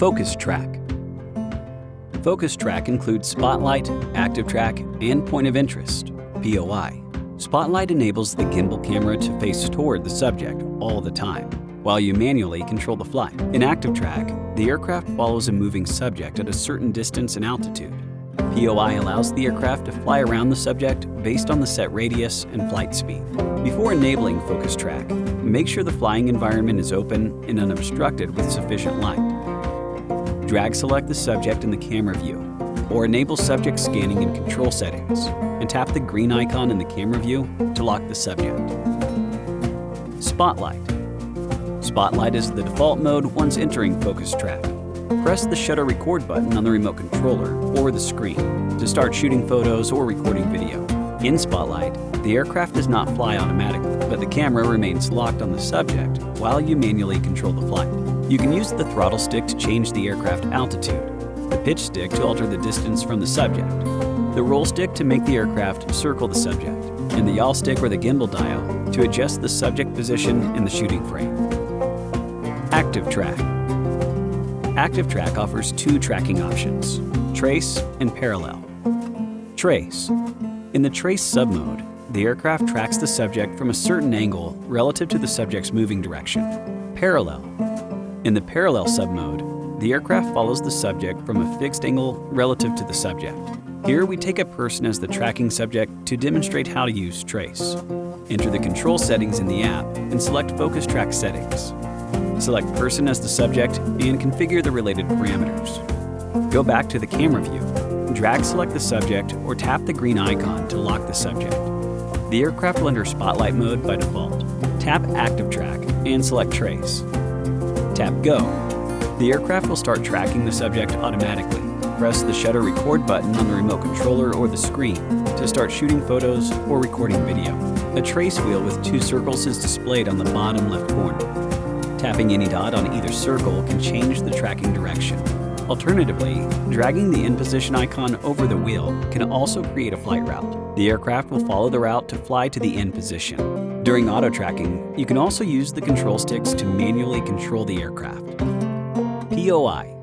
Focus Track. Focus Track includes Spotlight, ActiveTrack, and Point of Interest, POI. Spotlight enables the gimbal camera to face toward the subject all the time, while you manually control the flight. In ActiveTrack, the aircraft follows a moving subject at a certain distance and altitude. POI allows the aircraft to fly around the subject based on the set radius and flight speed. Before enabling Focus Track, make sure the flying environment is open and unobstructed with sufficient light. Drag select the subject in the camera view, or enable subject scanning in control settings, and tap the green icon in the camera view to lock the subject. Spotlight. Spotlight is the default mode once entering Focus Track. Press the shutter record button on the remote controller or the screen to start shooting photos or recording video. In Spotlight, the aircraft does not fly automatically, but the camera remains locked on the subject while you manually control the flight. You can use the throttle stick to change the aircraft altitude, the pitch stick to alter the distance from the subject, the roll stick to make the aircraft circle the subject, and the yaw stick or the gimbal dial to adjust the subject position in the shooting frame. ActiveTrack. ActiveTrack offers two tracking options, Trace and Parallel. Trace. In the Trace submode, the aircraft tracks the subject from a certain angle relative to the subject's moving direction. Parallel. In the Parallel submode, the aircraft follows the subject from a fixed angle relative to the subject. Here we take a person as the tracking subject to demonstrate how to use Trace. Enter the control settings in the app and select Focus Track settings. Select person as the subject and configure the related parameters. Go back to the camera view, drag select the subject or tap the green icon to lock the subject. The aircraft will enter Spotlight mode by default. Tap ActiveTrack and select Trace. Tap Go. The aircraft will start tracking the subject automatically. Press the shutter record button on the remote controller or the screen to start shooting photos or recording video. A trace wheel with two circles is displayed on the bottom left corner. Tapping any dot on either circle can change the tracking direction. Alternatively, dragging the in position icon over the wheel can also create a flight route. The aircraft will follow the route to fly to the in position. During auto tracking, you can also use the control sticks to manually control the aircraft. POI.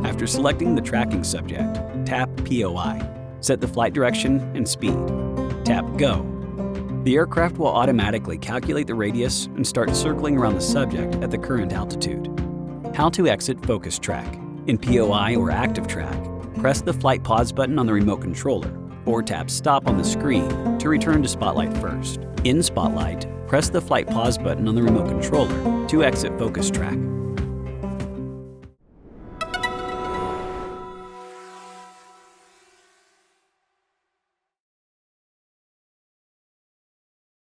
After selecting the tracking subject, tap POI. Set the flight direction and speed. Tap Go. The aircraft will automatically calculate the radius and start circling around the subject at the current altitude. How to exit Focus Track. In POI or ActiveTrack, press the flight pause button on the remote controller or tap Stop on the screen to return to Spotlight first. In Spotlight, press the flight pause button on the remote controller to exit Focus Track.